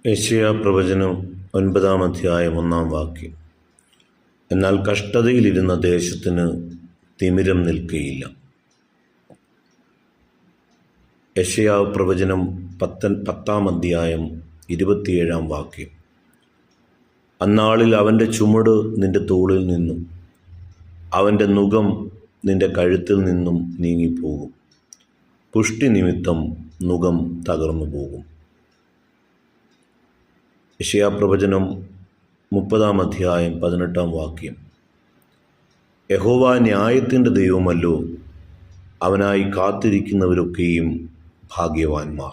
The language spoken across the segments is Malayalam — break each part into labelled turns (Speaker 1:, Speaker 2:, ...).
Speaker 1: യെശയ്യാപ്രവചനം 9-ാം അധ്യായം 1-ാം വാക്യം. എന്നാൽ കഷ്ടതയിലിരുന്ന ദേശത്തിന് തിമിരം നിൽക്കുകയില്ല. യെശയ്യാപ്രവചനം 10-ാം അധ്യായം 27-ാം വാക്യം. അന്നാളിൽ അവൻ്റെ ചുമട് നിന്റെ തോളിൽ നിന്നും അവൻ്റെ നുകം നിന്റെ കഴുത്തിൽ നിന്നും നീങ്ങിപ്പോകും. പുഷ്ടി നിമിത്തം നുകം തകർന്നു പോകും. യെശയ്യാപ്രവചനം 30-ാം അധ്യായം 18-ാം വാക്യം. യഹോവ ന്യായത്തിൻ്റെ ദൈവമല്ലോ, അവനായി കാത്തിരിക്കുന്നവരൊക്കെയും ഭാഗ്യവാന്മാർ.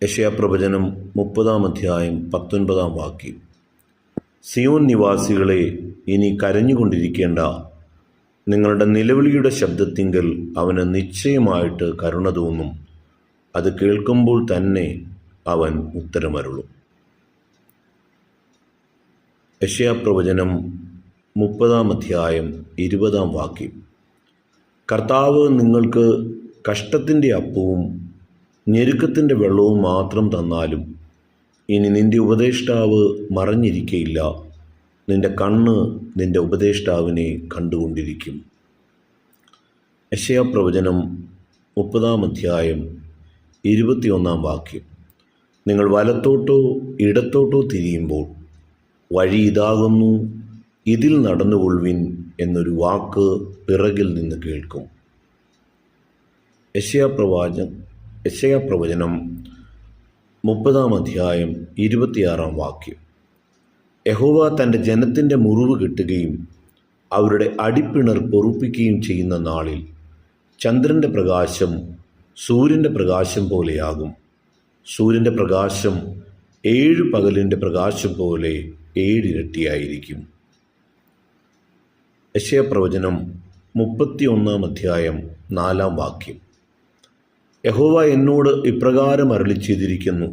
Speaker 1: യെശയ്യാപ്രവചനം 30-ാം അധ്യായം 19-ാം വാക്യം. സിയോൻ നിവാസികളെ, ഇനി കരഞ്ഞുകൊണ്ടിരിക്കേണ്ട. നിങ്ങളുടെ നിലവിളിയുടെ ശബ്ദത്തിങ്കൽ അവന് നിശ്ചയമായിട്ട് കരുണ തോന്നും. അത് കേൾക്കുമ്പോൾ തന്നെ അവൻ ഉത്തരമരുളും. യെശയ്യാപ്രവചനം 30-ാം അധ്യായം 20-ാം വാക്യം. കർത്താവ് നിങ്ങൾക്ക് കഷ്ടത്തിൻ്റെ അപ്പവും ഞെരുക്കത്തിൻ്റെ വെള്ളവും മാത്രം തന്നാലും ഇനി നിന്റെ ഉപദേഷ്ടാവ് മറഞ്ഞിരിക്കയില്ല. നിന്റെ കണ്ണ് നിന്റെ ഉപദേഷ്ടാവിനെ കണ്ടുകൊണ്ടിരിക്കും. യെശയ്യാപ്രവചനം 30-ാം അധ്യായം 21-ാം വാക്യം. നിങ്ങൾ വലത്തോട്ടോ ഇടത്തോട്ടോ തിരിയുമ്പോൾ വഴി ഇതാകുന്നു, ഇതിൽ നടന്നുകൊള്ളുവിൻ എന്നൊരു വാക്ക് പിറകിൽ നിന്ന് കേൾക്കും. യെശയ്യാപ്രവചനം 30-ാം അധ്യായം 26-ാം വാക്യം. യഹോവ തൻ്റെ ജനത്തിൻ്റെ മുറിവ് കെട്ടുകയും അവരുടെ അടിപ്പിണർ പൊറുപ്പിക്കുകയും ചെയ്യുന്ന നാളിൽ ചന്ദ്രൻ്റെ പ്രകാശം സൂര്യൻ്റെ പ്രകാശം പോലെയാകും. സൂര്യൻ്റെ പ്രകാശം 7 പകലിൻ്റെ പ്രകാശം പോലെ 7 ഇരട്ടിയായിരിക്കും. യെശയ്യാപ്രവചനം 31-ാം അധ്യായം 4-ാം വാക്യം. യഹോവ എന്നോട് ഇപ്രകാരം അരുളിച്ചെയ്തിരിക്കുന്നു.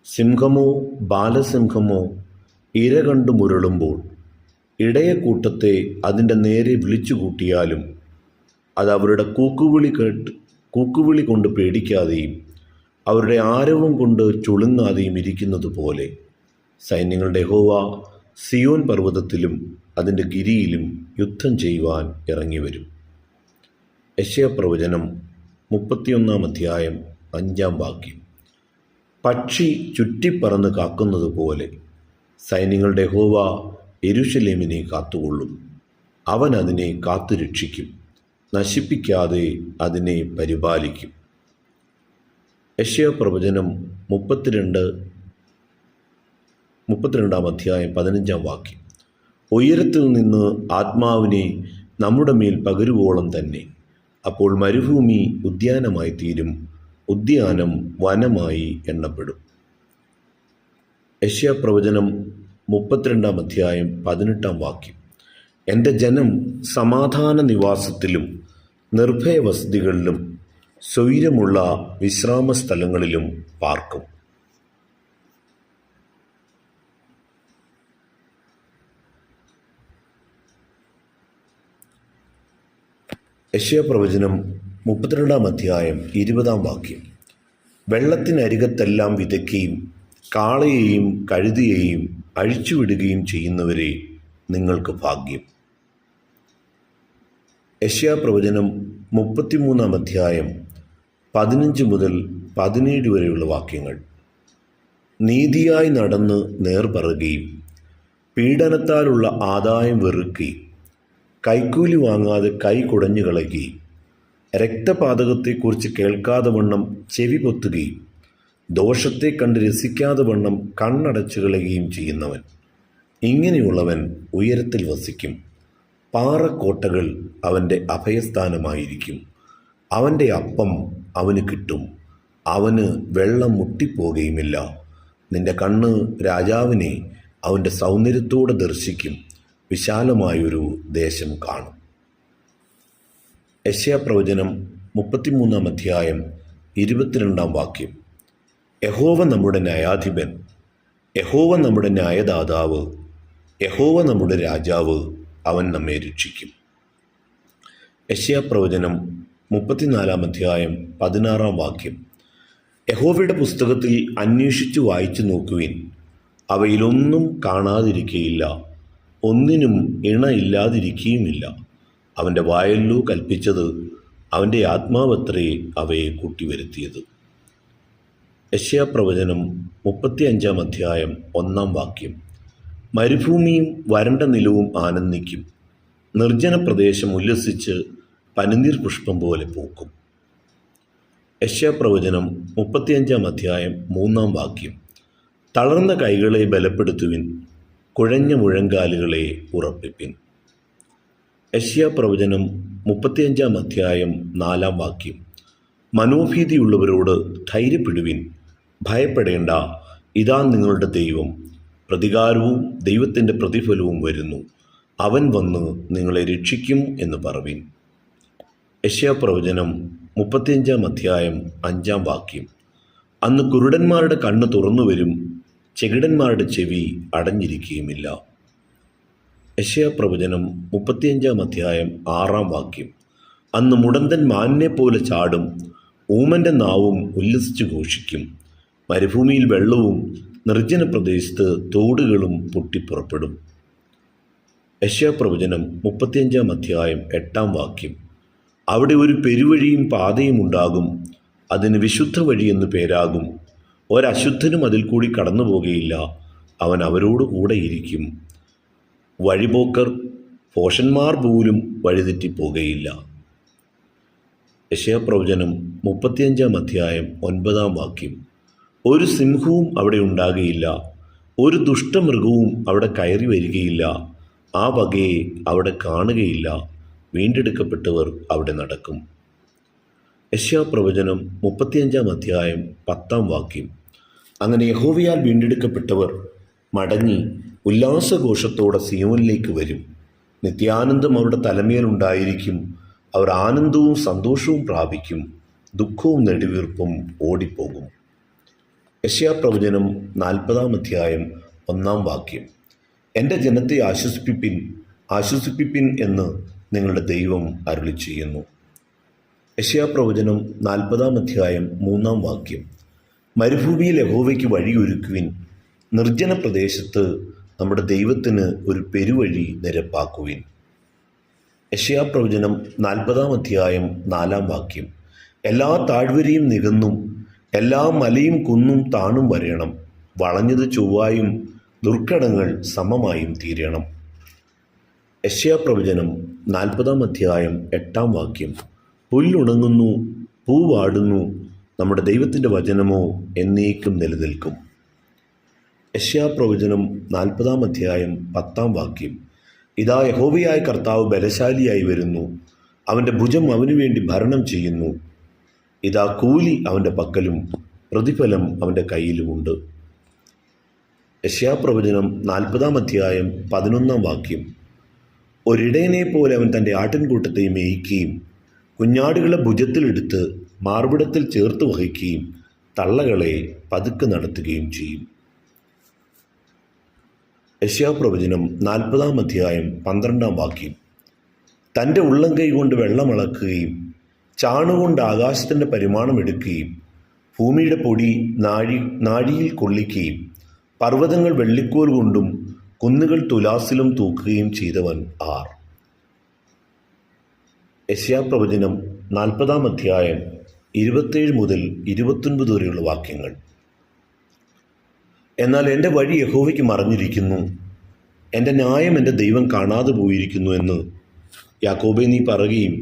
Speaker 1: സിംഹമോ ബാലസിംഹമോ ഇര കണ്ടു മുരളുമ്പോൾ ഇടയക്കൂട്ടത്തെ അതിൻ്റെ നേരെ വിളിച്ചുകൂട്ടിയാലും അത് അവരുടെ കൂക്കുവിളി കൊണ്ട് പേടിക്കാതെയും അവരുടെ ആരവം കൊണ്ട് ചുളുങ്ങാതെയും ഇരിക്കുന്നത് പോലെ സൈന്യങ്ങളുടെ യഹോവ സിയോൻ പർവ്വതത്തിലും അതിൻ്റെ ഗിരിയിലും യുദ്ധം ചെയ്യുവാൻ ഇറങ്ങിവരും. യെശയ്യാപ്രവചനം 31-ാം അധ്യായം 5-ാം വാക്യം. പക്ഷി ചുറ്റിപ്പറന്ന് കാക്കുന്നത് പോലെ സൈന്യങ്ങളുടെ യഹോവ യെരൂശലേമിനെ കാത്തുകൊള്ളും. അവൻ അതിനെ കാത്തുരക്ഷിക്കും, നശിപ്പിക്കാതെ അതിനെ പരിപാലിക്കും. യെശയ്യാപ്രവചനം 32-ാം അധ്യായം 15-ാം വാക്യം. ഉയരത്തിൽ നിന്ന് ആത്മാവിനെ നമ്മുടെ മേൽ പകരുവോളം തന്നെ അപ്പോൾ മരുഭൂമി ഉദ്യാനമായി തീരും, ഉദ്യാനം വനമായി എണ്ണപ്പെടും. യെശയ്യാപ്രവചനം 32-ാം അധ്യായം 18-ാം വാക്യം. എൻ്റെ ജനം സമാധാന നിവാസത്തിലും നിർഭയവസതികളിലും സ്വൈരമുള്ള വിശ്രാമ സ്ഥലങ്ങളിലും പാർക്കും. യെശയ്യാപ്രവചനം 32-ാം അധ്യായം 20-ാം വാക്യം. വെള്ളത്തിനരികത്തെല്ലാം വിതയ്ക്കുകയും കാളയെയും കഴുതിയെയും അഴിച്ചുവിടുകയും ചെയ്യുന്നവരെ നിങ്ങൾക്ക് ഭാഗ്യം. യെശയ്യാപ്രവചനം 33-ാം അധ്യായം 15 മുതൽ 17 വരെയുള്ള വാക്യങ്ങൾ. നീതിയായി നടന്ന് നേർ പറയുകയും പീഡനത്താലുള്ള ആദായം വെറുക്കുകയും കൈക്കൂലി വാങ്ങാതെ കൈ കുടഞ്ഞു കളയുകയും രക്തപാതകത്തെക്കുറിച്ച് കേൾക്കാതെ വണ്ണം ചെവി പൊത്തുകയും ദോഷത്തെ കണ്ട് രസിക്കാതെ വണ്ണം കണ്ണടച്ചു കളയുകയും ചെയ്യുന്നവൻ. ഇങ്ങനെയുള്ളവൻ ഉയരത്തിൽ വസിക്കും. പാറക്കോട്ടകൾ അവൻ്റെ അഭയസ്ഥാനമായിരിക്കും. അവൻ്റെ അപ്പം അവന് കിട്ടും, അവന് വെള്ളം മുട്ടിപ്പോകുകയുമില്ല. നിന്റെ കണ്ണ് രാജാവിനെ അവൻ്റെ സൗന്ദര്യത്തോടെ ദർശിക്കും, വിശാലമായൊരു ദേശം കാണും. യെശയ്യാപ്രവചനം 33-ാം അധ്യായം 22-ാം വാക്യം. യഹോവ നമ്മുടെ ന്യായാധിപൻ, യഹോവ നമ്മുടെ ന്യായദാതാവ്, യഹോവ നമ്മുടെ രാജാവ്, അവൻ നമ്മെ രക്ഷിക്കും. യെശയ്യാപ്രവചനം 34-ാം അധ്യായം 16-ാം വാക്യം. യഹോവയുടെ പുസ്തകത്തിൽ അന്വേഷിച്ചു വായിച്ചു നോക്കുവിൻ, അവയിലൊന്നും കാണാതിരിക്കയില്ല, ഒന്നിനും ഇണ ഇല്ലാതിരിക്കുകയുമില്ല. അവൻ്റെ വായല്ലോ കൽപ്പിച്ചത്, അവൻ്റെ ആത്മാവത്രേ അവയെ കൂട്ടിവരുത്തിയത്. യെശയ്യാപ്രവചനം 35 അധ്യായം 1 വാക്യം. മരുഭൂമിയും വരണ്ട നിലവും ആനന്ദിക്കും, നിർജ്ജന പ്രദേശം ഉല്ലസിച്ച് പനിനീർ പുഷ്പം പോലെ പൂക്കും. യെശയ്യാപ്രവചനം 35 അധ്യായം 3 വാക്യം. തളർന്ന കൈകളെ ബലപ്പെടുത്തുവിൻ, കുഴഞ്ഞ മുഴങ്കാലുകളെ ഉറപ്പിപ്പിൻ. യെശയ്യാപ്രവചനം 35 അധ്യായം 4 വാക്യം. മനോഭീതിയുള്ളവരോട് ധൈര്യപ്പെടുവിൻ, ഭയപ്പെടേണ്ട, ഇതാ നിങ്ങളുടെ ദൈവം, പ്രതികാരവും ദൈവത്തിൻ്റെ പ്രതിഫലവും വരുന്നു, അവൻ വന്ന് നിങ്ങളെ രക്ഷിക്കും എന്ന് പറവിൻ. യെശയ്യാപ്രവചനം 35 അധ്യായം 5 വാക്യം. അന്ന് കുരുടന്മാരുടെ കണ്ണ് തുറന്നു വരും, ചെകിടന്മാരുടെ ചെവി അടഞ്ഞിരിക്കുകയുമില്ല. യെശയ്യാപ്രവചനം 35 അധ്യായം 6 വാക്യം. അന്ന് മുടന്തൻ മാനിനെ പോലെ ചാടും, ഊമൻ്റെ നാവും ഉല്ലസിച്ച് ഘോഷിക്കും, മരുഭൂമിയിൽ വെള്ളവും നിർജ്ജന പ്രദേശത്ത് തോടുകളും പൊട്ടിപ്പുറപ്പെടും. യെശയ്യാപ്രവചനം 35 അധ്യായം 8 വാക്യം. അവിടെ ഒരു പെരുവഴിയും പാതയും ഉണ്ടാകും, അതിന് വിശുദ്ധ വഴി എന്ന് പേരാകും, ഒരശുദ്ധനും അതിൽ കൂടി കടന്നു പോകുകയില്ല, അവൻ അവരോട് കൂടെ ഇരിക്കും, വഴിപോക്കർ ഭോഷന്മാർ പോലും വഴിതെറ്റിപ്പോകുകയില്ല. യെശയ്യാപ്രവചനം 35 അധ്യായം 9 വാക്യം. ഒരു സിംഹവും അവിടെ ഉണ്ടാകുകയില്ല, ഒരു ദുഷ്ടമൃഗവും അവിടെ കയറി വരികയില്ല, ആ വകയെ അവിടെ കാണുകയില്ല, വീണ്ടെടുക്കപ്പെട്ടവർ അവിടെ നടക്കും. യെശയ്യാപ്രവചനം 35 അധ്യായം 10 വാക്യം. അങ്ങനെ യഹോവയാൽ വീണ്ടെടുക്കപ്പെട്ടവർ മടങ്ങി ഉല്ലാസഘോഷത്തോടെ സിയോനിലേക്ക് വരും, നിത്യാനന്ദം അവരുടെ തലമേലുണ്ടായിരിക്കും, അവർ ആനന്ദവും സന്തോഷവും പ്രാപിക്കും, ദുഃഖവും നെടുവീർപ്പും ഓടിപ്പോകും. യെശയ്യാപ്രവചനം 40 അധ്യായം 1 വാക്യം. എൻ്റെ ജനത്തെ ആശ്വസിപ്പിപ്പിൻ, ആശ്വസിപ്പിപ്പിൻ എന്ന് നിങ്ങളുടെ ദൈവം അരുളി ചെയ്യുന്നു. യെശയ്യാപ്രവചനം 40 അധ്യായം 3 വാക്യം. മരുഭൂമിയിൽ യഹോവയ്ക്ക് വഴിയൊരുക്കുവിൻ, നിർജ്ജന പ്രദേശത്ത് നമ്മുടെ ദൈവത്തിന് ഒരു പെരുവഴി നിരപ്പാക്കുവിൻ. യെശയ്യാപ്രവചനം 40 അധ്യായം 4 വാക്യം. എല്ലാ താഴ്വരയും നികന്നും എല്ലാ മലയും കുന്നും താണും വരയണം, വളഞ്ഞത് ചൊവ്വായും ദുർഘടങ്ങൾ സമമായും തീരണം. യെശയ്യാപ്രവചനം 40 അധ്യായം 8 വാക്യം. പുല്ലുണങ്ങുന്നു, പൂവാടുന്നു, നമ്മുടെ ദൈവത്തിൻ്റെ വചനമോ എന്നേക്കും നിലനിൽക്കും. യെശയ്യാപ്രവചനം 40 അധ്യായം 10 വാക്യം. ഇതാ യഹോവയായ കർത്താവ് ബലശാലിയായി വരുന്നു, അവൻ്റെ ഭുജം അവനു വേണ്ടി ഭരണം ചെയ്യുന്നു, ഇതാ കൂലി അവൻ്റെ പക്കലും പ്രതിഫലം അവൻ്റെ കയ്യിലുമുണ്ട്. യെശയ്യാപ്രവചനം 40 അധ്യായം 11 വാക്യം. ഒരിടയനെ പോലെ അവൻ തൻ്റെ ആട്ടിൻകൂട്ടത്തെ മേയ്ക്കുകയും കുഞ്ഞാടുകളെ ഭുജത്തിലെടുത്ത് മാർവിടത്തിൽ ചേർത്ത് വഹിക്കുകയും തള്ളകളെ പതുക്കെ നടത്തുകയും ചെയ്യും. യെശയ്യാപ്രവചനം 40 അധ്യായം 12 വാക്യം. തൻ്റെ ഉള്ളംകൈ കൊണ്ട് വെള്ളമളക്കുകയും ചാണുകൊണ്ട് ആകാശത്തിൻ്റെ പരിമാണം എടുക്കുകയും ഭൂമിയുടെ പൊടി നാഴിയിൽ കൊള്ളിക്കുകയും പർവ്വതങ്ങൾ വെള്ളിക്കോൽ കൊണ്ടും കുന്നുകൾ തുലാസിലും തൂക്കുകയും ചെയ്തവൻ ആർ? യെശയ്യാപ്രവചനം 40 അധ്യായം 27 മുതൽ 29 വരെയുള്ള വാക്യങ്ങൾ. എന്നാൽ എൻ്റെ വഴി യഹോവയ്ക്ക് മറഞ്ഞിരിക്കുന്നു, എൻ്റെ ന്യായം എൻ്റെ ദൈവം കാണാതെ പോയിരിക്കുന്നു എന്ന് യാക്കോബേ നീ പറയുകയും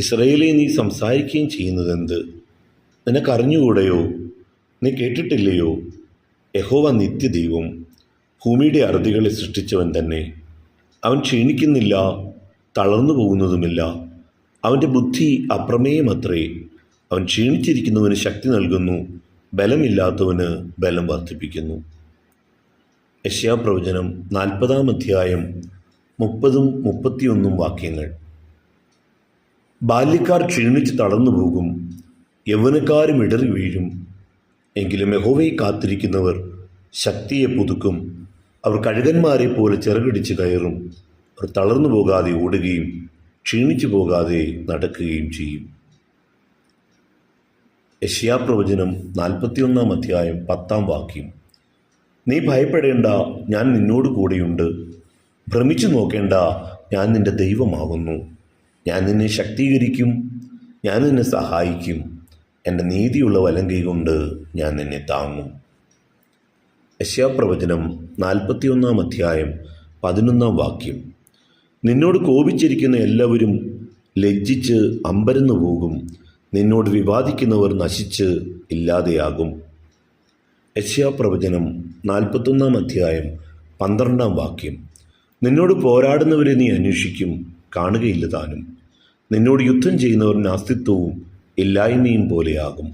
Speaker 1: ഇസ്രായേലേ നീ സംസാരിക്കുകയും ചെയ്യുന്നതെന്ത്? നിനക്കറിഞ്ഞുകൂടെയോ? നീ കേട്ടിട്ടില്ലയോ? യഹോവ നിത്യദൈവം, ഭൂമിയുടെ അറുതികളെ സൃഷ്ടിച്ചവൻ തന്നെ. അവൻ ക്ഷീണിക്കുന്നില്ല, തളർന്നു പോകുന്നതുമില്ല, അവൻ്റെ ബുദ്ധി അപ്രമേയമത്രേ. അവൻ ക്ഷീണിച്ചിരിക്കുന്നവന് ശക്തി നൽകുന്നു, ബലമില്ലാത്തവന് ബലം വർദ്ധിപ്പിക്കുന്നു. യെശയ്യാപ്രവചനം 40 അധ്യായം 30-31 വാക്യങ്ങൾ. ബാല്യക്കാർ ക്ഷീണിച്ച് തളർന്നു പോകും, യൗവനക്കാരും ഇടറി വീഴും, എങ്കിലും യഹോവയെ കാത്തിരിക്കുന്നവർ ശക്തിയെ പുതുക്കും. അവർ കഴുകന്മാരെ പോലെ ചിറകടിച്ച് കയറും, അവർ തളർന്നു പോകാതെ ഓടുകയും ക്ഷീണിച്ചു പോകാതെ നടക്കുകയും ചെയ്യും. യെശയ്യാപ്രവചനം 41 അധ്യായം 10 നീ ഭയപ്പെടേണ്ട, ഞാൻ നിന്നോട് കൂടെയുണ്ട്. ഭ്രമിച്ചു നോക്കേണ്ട, ഞാൻ നിന്റെ ദൈവമാകുന്നു. ഞാൻ നിന്നെ ശക്തീകരിക്കും, ഞാൻ നിന്നെ സഹായിക്കും. എൻ്റെ നീതിയുള്ള വലങ്കൈ കൊണ്ട് ഞാൻ നിന്നെ താങ്ങും. യെശയ്യാപ്രവചനം 41 അധ്യായം 11 നിന്നോട് കോപിച്ചിരിക്കുന്ന എല്ലാവരും ലജ്ജിച്ച് അമ്പരന്നു പോകും. നിന്നോട് വിവാദിക്കുന്നവർ നശിച്ച് ഇല്ലാതെയാകും. യെശയ്യാപ്രവചനം 41 അധ്യായം 12 നിന്നോട് പോരാടുന്നവരെ നീ അന്വേഷിക്കും, കാണുകയില്ല താനും. നിന്നോട് യുദ്ധം ചെയ്യുന്നവരുടെ അസ്തിത്വവും ഇല്ലായ്മയും പോലെയാകും.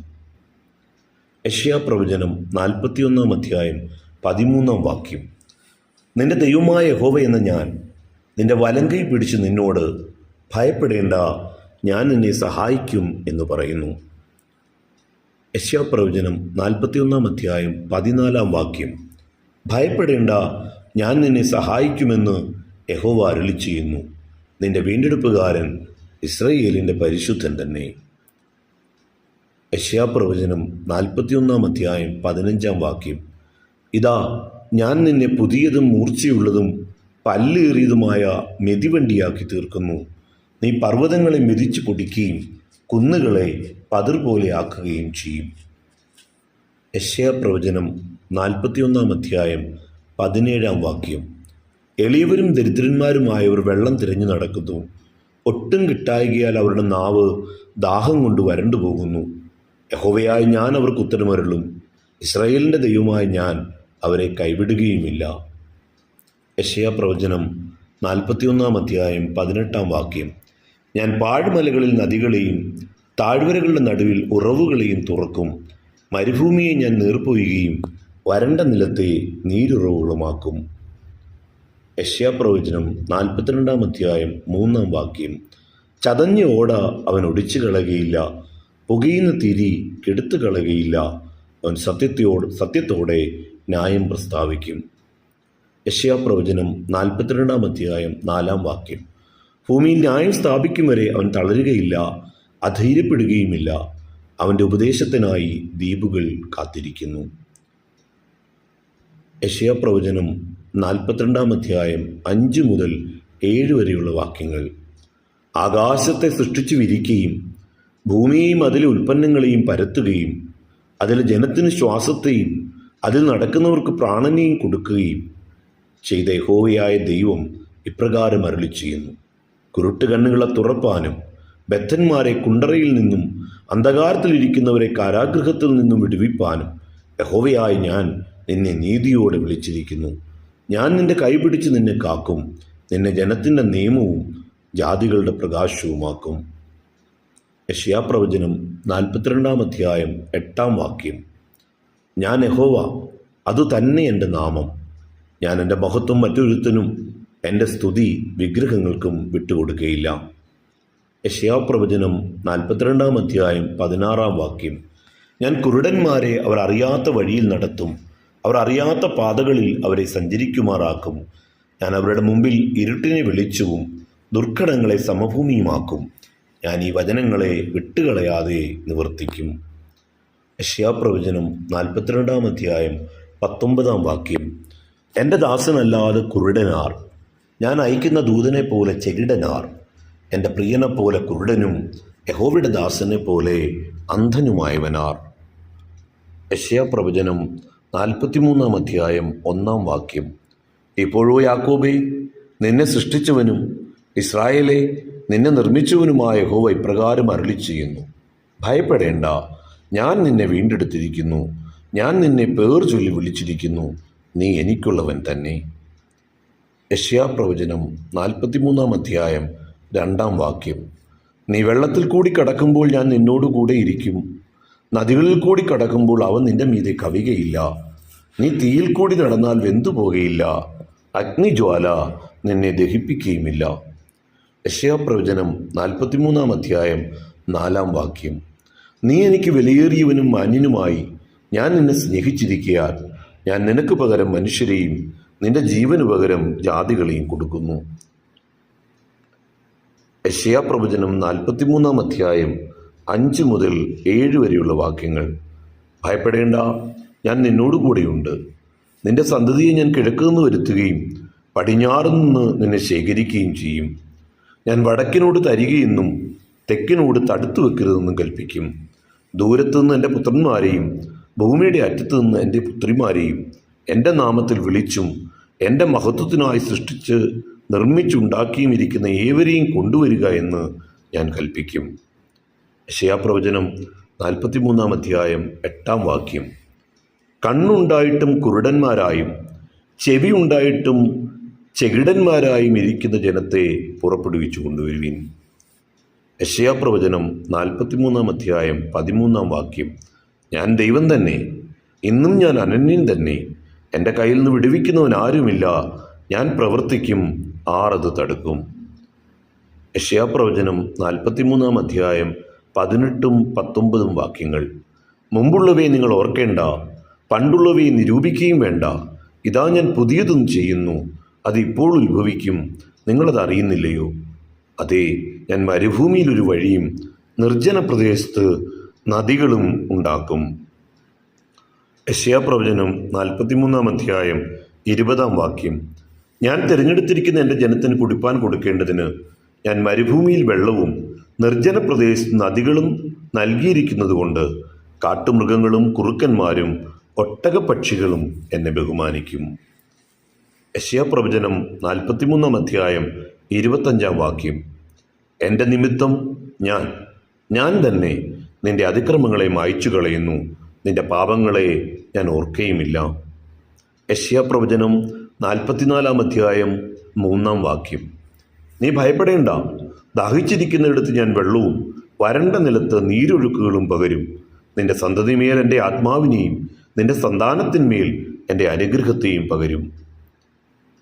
Speaker 1: യെശയ്യാപ്രവചനം 41 അധ്യായം 13 നിന്റെ ദൈവമായ യഹോവ എന്ന ഞാൻ നിന്റെ വലങ്കൈ പിടിച്ച് നിന്നോട് ഭയപ്പെടേണ്ട, ഞാൻ നിന്നെ സഹായിക്കും എന്ന് പറയുന്നു. യെശയ്യാപ്രവചനം 41 അധ്യായം 14 ഭയപ്പെടേണ്ട, ഞാൻ നിന്നെ സഹായിക്കുമെന്ന് യഹോവ അരുളിച്ചെയ്യുന്നു. നിന്റെ വീണ്ടെടുപ്പുകാരൻ ഇസ്രായേലിൻ്റെ പരിശുദ്ധൻ തന്നെ. യെശയ്യാപ്രവചനം 41 അധ്യായം 15 ഇതാ, ഞാൻ നിന്നെ പുതിയതും മൂർച്ചയുള്ളതും പല്ലേറിയതുമായ മെതിവണ്ടിയാക്കി തീർക്കുന്നു. നീ പർവ്വതങ്ങളെ മെതിച്ചു പൊടിക്കുകയും കുന്നുകളെ പതിർ പോലെ ആക്കുകയും ചെയ്യും. യെശയ്യാപ്രവചനം 41 അധ്യായം 17 എളിയവരും ദരിദ്രന്മാരുമായവർ വെള്ളം തിരഞ്ഞു നടക്കുന്നു. ഒട്ടും കിട്ടായികയാൽ അവരുടെ നാവ് ദാഹം കൊണ്ട് വരണ്ടു പോകുന്നു. യഹോവയായ ഞാൻ അവർക്ക് ഉത്തരമരുളും. ഇസ്രായേലിൻ്റെ ദൈവമായ ഞാൻ അവരെ കൈവിടുകയുമില്ല. യെശയ്യാപ്രവചനം 41 അധ്യായം 18 ഞാൻ പാഴ്മലകളിൽ നദികളെയും താഴ്വരകളുടെ നടുവിൽ ഉറവുകളെയും തുറക്കും. മരുഭൂമിയെ ഞാൻ നീർപ്പൊയ്യുകയും വരണ്ട നിലത്തെ നീരുറവുകളുമാക്കും. യെശയ്യാപ്രവചനം 42 അധ്യായം 3 ചതഞ്ഞ ഓട അവൻ ഒടിച്ചു കളയുകയില്ല, പുകയുന്ന തിരി കെടുത്തു കളയുകയില്ല. അവൻ സത്യത്തോടെ ന്യായം പ്രസ്താവിക്കും. യെശയ്യാപ്രവചനം 42 അധ്യായം 4 ഭൂമിയിൽ ന്യായം സ്ഥാപിക്കും വരെ അവൻ തളരുകയില്ല, അധൈര്യപ്പെടുകയുമില്ല. അവൻ്റെ ഉപദേശത്തിനായി ദ്വീപുകൾ കാത്തിരിക്കുന്നു. യെശയ്യാപ്രവചനം 42 അധ്യായം 5 മുതൽ 7 വരെയുള്ള വാക്യങ്ങൾ. ആകാശത്തെ സൃഷ്ടിച്ചു വിരിക്കുകയും ഭൂമിയെയും അതിലെ ഉൽപ്പന്നങ്ങളെയും പരത്തുകയും അതിലെ ജനത്തിന് ശ്വാസത്തെയും അതിൽ നടക്കുന്നവർക്ക് പ്രാണനെയും കൊടുക്കുകയും ചെയ്ത യഹോവയായ ദൈവം ഇപ്രകാരം അരുളിച്ചെയ്യുന്നു. കുരുട്ട് കണ്ണുകളെ തുറപ്പാനും ബദ്ധന്മാരെ കുണ്ടറയിൽ നിന്നും അന്ധകാരത്തിലിരിക്കുന്നവരെ കാരാഗൃഹത്തിൽ നിന്നും വിടുവിപ്പാനും യഹോവയായ ഞാൻ നിന്നെ നീതിയോടെ വിളിച്ചിരിക്കുന്നു. ഞാൻ നിന്റെ കൈപിടിച്ച് നിന്നെ കാക്കും, നിന്നെ ജനത്തിൻ്റെ നിയമവും ജാതികളുടെ പ്രകാശവുമാക്കും. യെശയ്യാപ്രവചനം 42 അധ്യായം 8 ഞാൻ യഹോവ, അതുതന്നെ എൻ്റെ നാമം. ഞാൻ എൻ്റെ മഹത്വം മറ്റൊരുത്തനും എൻ്റെ സ്തുതി വിഗ്രഹങ്ങൾക്കും വിട്ടുകൊടുക്കുകയില്ല. യെശയ്യാപ്രവചനം 42 അധ്യായം 16 ഞാൻ കുരുടന്മാരെ അവർ അറിയാത്ത വഴിയിൽ നടത്തും, അവർ അറിയാത്ത പാതകളിൽ അവരെ സഞ്ചരിക്കുമാറാക്കും. ഞാൻ അവരുടെ മുമ്പിൽ ഇരുട്ടിനെ വെളിച്ചവും ദുർഘടങ്ങളെ സമഭൂമിയുമാക്കും. ഞാൻ ഈ വചനങ്ങളെ വിട്ടുകളയാതെ നിവർത്തിക്കും. യെശയ്യാപ്രവചനം 42 അധ്യായം 19 എൻ്റെ ദാസനല്ലാതെ കുരുടനാർ, ഞാൻ അയക്കുന്ന ദൂതനെ പോലെ ചെകിടനാർ, എൻ്റെ പ്രിയനെ പോലെ കുരുടനും യഹോവയുടെ ദാസനെ പോലെ അന്ധനുമായവനാർ. യെശയ്യാപ്രവചനം 43 അധ്യായം 1 ഇപ്പോഴോ യാക്കോബേ, നിന്നെ സൃഷ്ടിച്ചവനും ഇസ്രായേലേ, നിന്നെ നിർമ്മിച്ചവനുമായ യഹോവ ഇപ്രകാരം അരുളിച്ചെയ്യുന്നു. ഭയപ്പെടേണ്ട, ഞാൻ നിന്നെ വീണ്ടെടുത്തിരിക്കുന്നു. ഞാൻ നിന്നെ പേർ ചൊല്ലി വിളിച്ചിരിക്കുന്നു. നീ എനിക്കുള്ളവൻ തന്നെ. യെശയ്യാപ്രവചനം 43 അധ്യായം 2 നീ വെള്ളത്തിൽ കൂടി കടക്കുമ്പോൾ ഞാൻ നിന്നോടുകൂടെ ഇരിക്കും. നദികളിൽ കൂടി കടക്കുമ്പോൾ അവ നിന്റെ മീതെ കവികയില്ല. നീ തീയിൽ കൂടി നടന്നാൽ വെന്തുപോകയില്ല, അഗ്നിജ്വാല നിന്നെ ദഹിപ്പിക്കുകയുമില്ല. യെശയ്യാപ്രവചനം 43 അധ്യായം 4 നീ എനിക്ക് വിലയേറിയവനും മാന്യനുമായി ഞാൻ നിന്നെ സ്നേഹിച്ചിരിക്കയാൽ ഞാൻ നിനക്ക് പകരം മനുഷ്യരെയും നിന്റെ ജീവന് പകരം ജാതികളെയും കൊടുക്കുന്നു. യെശയ്യാപ്രവചനം 43 അധ്യായം 5 മുതൽ 7 വരെയുള്ള വാക്യങ്ങൾ. ഭയപ്പെടേണ്ട, ഞാൻ നിന്നോടുകൂടെയുണ്ട്. നിന്റെ സന്തതിയെ ഞാൻ കിഴക്ക് നിന്ന് വരുത്തുകയും പടിഞ്ഞാറ് നിന്ന് നിന്നെ ശേഖരിക്കുകയും ചെയ്യും. ഞാൻ വടക്കിനോട് തരികയെന്നും തെക്കിനോട് തടുത്തു വെക്കരുതെന്നും കൽപ്പിക്കും. ദൂരത്തുനിന്ന് എൻ്റെ പുത്രന്മാരെയും ഭൂമിയുടെ അറ്റത്തു നിന്ന് എൻ്റെ പുത്രിമാരെയും എൻ്റെ നാമത്തിൽ വിളിച്ചും എൻ്റെ മഹത്വത്തിനായി സൃഷ്ടിച്ച് നിർമ്മിച്ചുണ്ടാക്കിയും ഇരിക്കുന്ന ഏവരെയും കൊണ്ടുവരിക എന്ന് ഞാൻ കൽപ്പിക്കും. യെശയ്യാപ്രവചനം 43 അധ്യായം 8 വാക്യം. കണ്ണുണ്ടായിട്ടും കുരുടന്മാരായും ചെവി ഉണ്ടായിട്ടും ചെകിടന്മാരായും ഇരിക്കുന്ന ജനത്തെ പുറപ്പെടുവിച്ചു കൊണ്ടുവരുവിൻ. യെശയ്യാപ്രവചനം 43 അധ്യായം 13 വാക്യം. ഞാൻ ദൈവം തന്നെ, ഇന്നും ഞാൻ അനന്യൻ തന്നെ. എൻ്റെ കയ്യിൽ നിന്ന് വിടുവിക്കുന്നവൻ ആരുമില്ല. ഞാൻ പ്രവർത്തിക്കും, ആർ അത് തടുക്കും. യെശയ്യാപ്രവചനം 43 അധ്യായം 18 19 വാക്യങ്ങൾ. മുമ്പുള്ളവയെ നിങ്ങൾ ഓർക്കേണ്ട, പണ്ടുള്ളവയെ നിരൂപിക്കുകയും വേണ്ട. ഇതാ ഞാൻ പുതിയതും ചെയ്യുന്നു, അത് ഇപ്പോൾ ഉത്ഭവിക്കും, നിങ്ങളത് അറിയുന്നില്ലയോ? അതെ, ഞാൻ മരുഭൂമിയിൽ ഒരു വഴിയും നിർജ്ജന പ്രദേശത്ത് നദികളും ഉണ്ടാക്കും. യെശയ്യാപ്രവചനം 43 അധ്യായം 20 വാക്യം. ഞാൻ തിരഞ്ഞെടുത്തിരിക്കുന്ന എൻ്റെ ജനത്തിന് കുടിപ്പാൻ കൊടുക്കേണ്ടതിന് ഞാൻ മരുഭൂമിയിൽ വെള്ളവും നിർജ്ജന പ്രദേശത്ത് നദികളും നൽകിയിരിക്കുന്നത് കൊണ്ട് കാട്ടുമൃഗങ്ങളും കുറുക്കന്മാരും ഒട്ടകപ്പക്ഷികളും എന്നെ ബഹുമാനിക്കും. യെശയ്യാപ്രവചനം 43 അധ്യായം 25 വാക്യം. എൻ്റെ നിമിത്തം ഞാൻ തന്നെ നിന്റെ അതിക്രമങ്ങളെ മായ്ച്ചു കളയുന്നു, നിന്റെ പാപങ്ങളെ ഞാൻ ഓർക്കുകയുമില്ല. യെശയ്യാപ്രവചനം 44 അധ്യായം 3 വാക്യം. നീ ഭയപ്പെടേണ്ട, ദാഹിച്ചിരിക്കുന്നിടത്ത് ഞാൻ വെള്ളവും വരണ്ട നിലത്ത് നീരൊഴുക്കുകളും പകരും. നിന്റെ സന്തതിമേൽ എൻ്റെ ആത്മാവിനെയും നിന്റെ സന്താനത്തിന്മേൽ എൻ്റെ അനുഗ്രഹത്തെയും പകരും.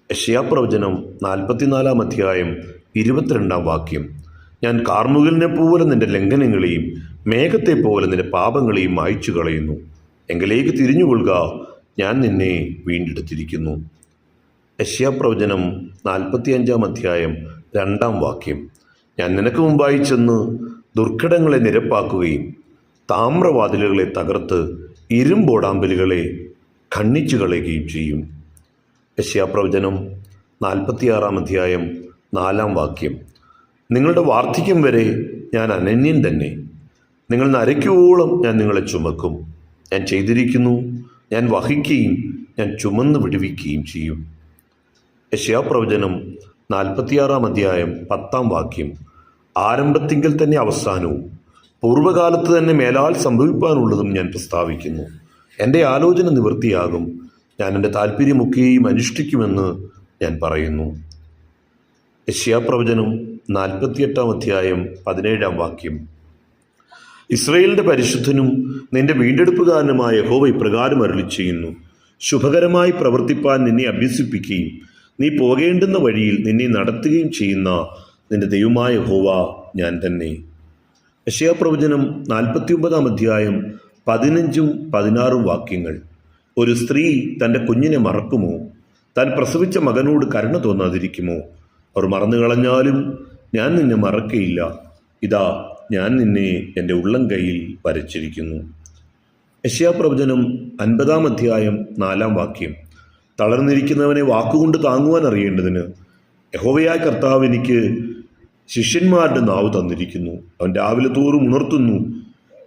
Speaker 1: യെശയ്യാപ്രവചനം 44 അധ്യായം 22 വാക്യം. ഞാൻ കാർമുകിലിനെ പോലെ നിന്റെ ലംഘനങ്ങളെയും മേഘത്തെ പോലെ നിന്റെ പാപങ്ങളെയും മായ്ച്ചു കളയുന്നു. എങ്കിലേക്ക് തിരിഞ്ഞുകൊള്ളുക, ഞാൻ നിന്നെ വീണ്ടെടുത്തിരിക്കുന്നു. യെശയ്യാപ്രവചനം 45 അധ്യായം 2 വാക്യം. ഞാൻ നിനക്ക് മുമ്പായി ചെന്ന് ദുർഘടങ്ങളെ നിരപ്പാക്കുകയും താമ്രവാതിലുകളെ തകർത്ത് ഇരുമ്പോടാമ്പലുകളെ ഖണ്ഡിച്ചു കളയുകയും ചെയ്യും. യെശയ്യാപ്രവചനം 46 അധ്യായം 4 വാക്യം. നിങ്ങളുടെ വാർദ്ധക്യം വരെ ഞാൻ അനന്യൻ തന്നെ. നിങ്ങൾ നരയ്ക്കോളം ഞാൻ നിങ്ങളെ ചുമക്കും. ഞാൻ ചെയ്തിരിക്കുന്നു, ഞാൻ വഹിക്കുകയും ഞാൻ ചുമന്ന് വിടുവിക്കുകയും ചെയ്യും. യെശയ്യാപ്രവചനം 46 അധ്യായം 10 വാക്യം. ആരംഭത്തിങ്കൽ തന്നെ അവസാനവും പൂർവ്വകാലത്ത് തന്നെ മേലാൽ സംഭവിക്കാനുള്ളതും ഞാൻ പ്രസ്താവിക്കുന്നു. എൻ്റെ ആലോചന നിവൃത്തിയാകും, ഞാൻ എൻ്റെ താല്പര്യമൊക്കെയും അനുഷ്ഠിക്കുമെന്ന് ഞാൻ പറയുന്നു. യെശയ്യാപ്രവചനം 48 അധ്യായം 17 വാക്യം. ഇസ്രായേലിൻ്റെ പരിശുദ്ധനും നിന്റെ വീണ്ടെടുപ്പുകാരനുമായ യഹോവ ഇപ്രകാരം അരുളിച്ചെയ്യുന്നു. ശുഭകരമായി പ്രവർത്തിപ്പാൻ നിന്നെ അഭ്യസിപ്പിക്കുകയും നീ പോകേണ്ടുന്ന വഴിയിൽ നിന്നെ നടത്തുകയും ചെയ്യുന്ന നിന്റെ ദൈവമായ യഹോവ ഞാൻ തന്നെ. യെശയ്യാപ്രവചനം 49 അധ്യായം 15 16 വാക്യങ്ങൾ. ഒരു സ്ത്രീ തൻ്റെ കുഞ്ഞിനെ മറക്കുമോ? താൻ പ്രസവിച്ച മകനോട് കരുണ തോന്നാതിരിക്കുമോ? അവർ മറന്നു കളഞ്ഞാലും ഞാൻ നിന്നെ മറക്കയില്ല. ഇതാ, ഞാൻ നിന്നെ എൻ്റെ ഉള്ളം കൈയിൽ വരച്ചിരിക്കുന്നു. യെശയ്യാപ്രവചനം 50 അധ്യായം 4 വാക്യം. തളർന്നിരിക്കുന്നവനെ വാക്കുകൊണ്ട് താങ്ങുവാൻ അറിയേണ്ടതിന് യഹോവയായ കർത്താവ് എനിക്ക് ശിഷ്യന്മാരുടെ നാവ് തന്നിരിക്കുന്നു. അവൻ രാവിലെ തോറും ഉണർത്തുന്നു.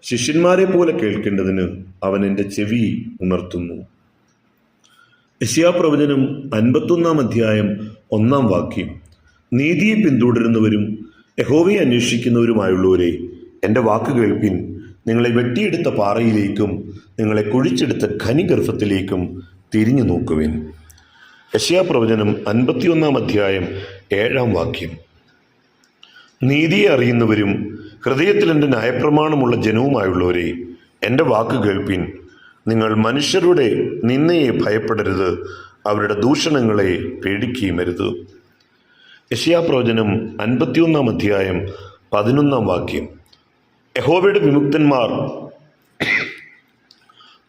Speaker 1: ശിഷ്യന്മാരെ പോലെ കേൾക്കേണ്ടതിന് അവൻ എൻ്റെ ചെവി ഉണർത്തുന്നു. യെശയ്യാപ്രവചനം 51 അധ്യായം 1 വാക്യം. നീതിയെ പിന്തുടരുന്നവരും യഹോവയെ അന്വേഷിക്കുന്നവരുമായുള്ളവരെ, എൻ്റെ വാക്ക് കേൾപ്പിൻ. നിങ്ങളെ വെട്ടിയെടുത്ത പാറയിലേക്കും നിങ്ങളെ കുഴിച്ചെടുത്ത ഖനിഗർഭത്തിലേക്കും തിരിഞ്ഞു നോക്കുവിൻ. യെശയ്യാപ്രവചനം 51 അധ്യായം 7 വാക്യം. നീതിയെ അറിയുന്നവരും ഹൃദയത്തിൽ എൻ്റെ ന്യായപ്രമാണമുള്ള ജനവുമായുള്ളവരെ, എൻ്റെ വാക്ക് കേൾപ്പിൻ. നിങ്ങൾ മനുഷ്യരുടെ നിന്ദയെ ഭയപ്പെടരുത്, അവരുടെ ദൂഷണങ്ങളെ പേടിക്കുകയുമരുത്. യെശയ്യാപ്രവചനം 51 അധ്യായം 11 വാക്യം. യഹോവയുടെ വിമുക്തന്മാർ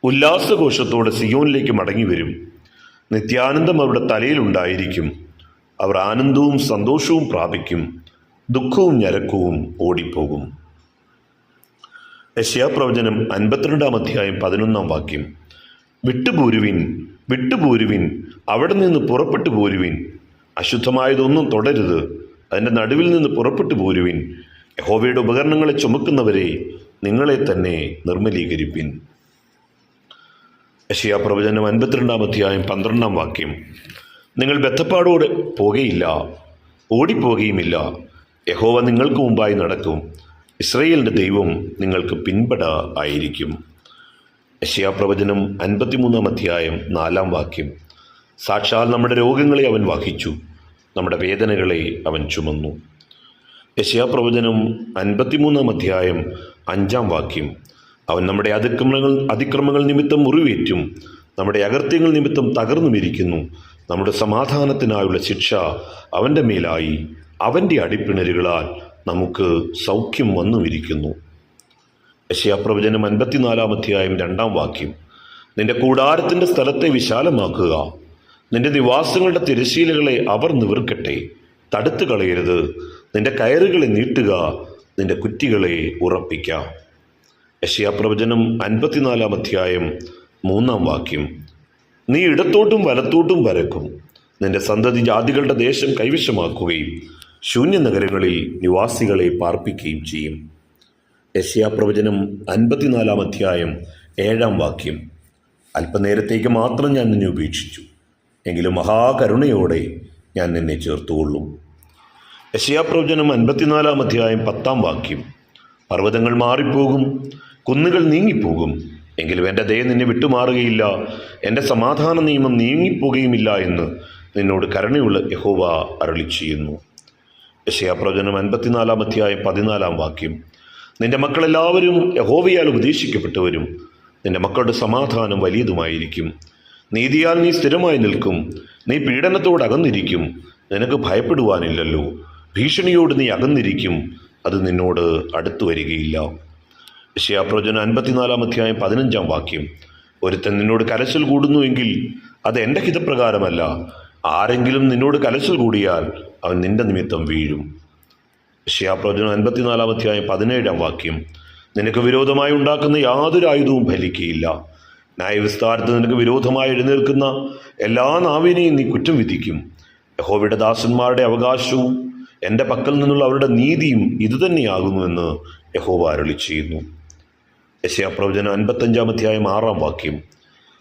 Speaker 1: ഉല്ലാസഘോഷത്തോടെ സിയോനിലേക്ക് മടങ്ങി വരും. നിത്യാനന്ദം അവരുടെ തലയിലുണ്ടായിരിക്കും. അവർ ആനന്ദവും സന്തോഷവും പ്രാപിക്കും, ദുഃഖവും ഞരക്കവും ഓടിപ്പോകും. യെശയ്യാപ്രവചനം 52-ാം അധ്യായം 11-ാം വാക്യം. വിട്ടുപോരുവിൻ, വിട്ടുപോരുവിൻ, അവിടെ നിന്ന് പുറപ്പെട്ടു പോരുവിൻ. അശുദ്ധമായതൊന്നും തുടരുത്, അതിൻ്റെ നടുവിൽ നിന്ന് പുറപ്പെട്ടു പോരുവിൻ. യഹോവയുടെ ഉപകരണങ്ങളെ ചുമക്കുന്നവരെ, നിങ്ങളെ തന്നെ നിർമ്മലീകരിപ്പിൻ. യെശയ്യാപ്രവചനം 52-ാം അധ്യായം 12-ാം വാക്യം. നിങ്ങൾ ബദ്ധപ്പാടോടെ പോകുകയില്ല, ഓടിപ്പോകുകയുമില്ല. യഹോവ നിങ്ങൾക്ക് മുമ്പായി നടക്കും, ഇസ്രായേലിൻ്റെ ദൈവം നിങ്ങൾക്ക് പിൻപട ആയിരിക്കും. യെശയ്യാപ്രവചനം 53-ാം അധ്യായം 4-ാം വാക്യം. സാക്ഷാൽ നമ്മുടെ രോഗങ്ങളെ അവൻ വഹിച്ചു, നമ്മുടെ വേദനകളെ അവൻ ചുമന്നു. യെശയ്യാപ്രവചനം 53-ാം അധ്യായം 5-ാം വാക്യം. അവൻ നമ്മുടെ അതിക്രമങ്ങൾ നിമിത്തം മുറിവേറ്റും നമ്മുടെ അകൃത്യങ്ങൾ നിമിത്തം തകർന്നുമിരിക്കുന്നു. നമ്മുടെ സമാധാനത്തിനായുള്ള ശിക്ഷ അവൻ്റെ മേലായി, അവൻ്റെ അടിപ്പിണരുകളാൽ നമുക്ക് സൗഖ്യം വന്നുമിരിക്കുന്നു. യെശയ്യാപ്രവചനം 54-ാം അധ്യായം 2-ാം വാക്യം. നിന്റെ കൂടാരത്തിൻ്റെ സ്ഥലത്തെ വിശാലമാക്കുക, നിന്റെ നിവാസങ്ങളുടെ തിരശ്ശീലകളെ അവർ നിവർക്കട്ടെ. തടുത്തു കളയരുത്, നിന്റെ കയറുകളെ നീട്ടുക, നിന്റെ കുറ്റികളെ ഉറപ്പിക്കാം. യെശയ്യാപ്രവചനം 54-ാം അധ്യായം 3-ാം വാക്യം. നീ ഇടത്തോട്ടും വലത്തോട്ടും പരക്കും, നിന്റെ സന്തതി ജാതികളുടെ ദേശം കൈവശമാക്കുകയും ശൂന്യ നഗരങ്ങളിൽ നിവാസികളെ പാർപ്പിക്കുകയും ചെയ്യും. യെശയ്യാപ്രവചനം 54-ാം അധ്യായം 7-ാം വാക്യം. അല്പനേരത്തേക്ക് മാത്രം ഞാൻ നിന്നെ ഉപേക്ഷിച്ചു, എങ്കിലും മഹാകരുണയോടെ ഞാൻ നിന്നെ ചേർത്തുകൊള്ളും. യെശയ്യാപ്രവചനം 54-ാം അധ്യായം 10-ാം വാക്യം. പർവ്വതങ്ങൾ മാറിപ്പോകും, കുന്നുകൾ നീങ്ങിപ്പോകും, എങ്കിലും എൻ്റെ ദയ നിന്നെ വിട്ടുമാറുകയില്ല, എൻ്റെ സമാധാന നിയമം നീങ്ങിപ്പോകുകയുമില്ല എന്ന് നിന്നോട് കരുണയുള്ള യഹോവ അരുളിച്ചെയ്യുന്നു. യെശയ്യാപ്രവചനം 54-ാം അധ്യായം 14-ാം വാക്യം. നിന്റെ മക്കളെല്ലാവരും യഹോവയാൽ ഉപദേശിക്കപ്പെട്ടവരും നിന്റെ മക്കളുടെ സമാധാനം വലിയതുമായിരിക്കും. നീതിയാൽ നീ സ്ഥിരമായി നിൽക്കും, നീ പീഡനത്തോട് അകന്നിരിക്കും, നിനക്ക് ഭയപ്പെടുവാനില്ലല്ലോ. ഭീഷണിയോട് നീ അകന്നിരിക്കും, അത് നിന്നോട് അടുത്തു വരികയില്ല. യെശയ്യാപ്രവചനം 54-ാം അധ്യായം 15-ാം വാക്യം. ഒരുത്തൻ നിന്നോട് കലശൽ കൂടുന്നുവെങ്കിൽ അത് എൻ്റെ ഹിതപ്രകാരമല്ല. ആരെങ്കിലും നിന്നോട് കലശൽ കൂടിയാൽ അവൻ നിന്റെ നിമിത്തം വീഴും. യെശയ്യാപ്രവചനം 54-ാം അധ്യായം 17-ാം വാക്യം. നിനക്ക് വിരോധമായി ഉണ്ടാക്കുന്ന യാതൊരു ആയുധവും ഫലിക്കുകയില്ല. ന്യായവിസ്താരത്തിൽ നിനക്ക് വിരോധമായി എഴുന്നേൽക്കുന്ന എല്ലാ നാവിനെയും നീ കുറ്റം വിധിക്കും. യഹോവയുടെ ദാസന്മാരുടെ അവകാശവും എൻ്റെ പക്കൽ നിന്നുള്ള അവരുടെ നീതിയും ഇതുതന്നെയാകുന്നുവെന്ന് യഹോവ അരുളിച്ചെയ്യുന്നു. യെശയ്യാപ്രവചനം 55-ാം അധ്യായം 6-ാം വാക്യം.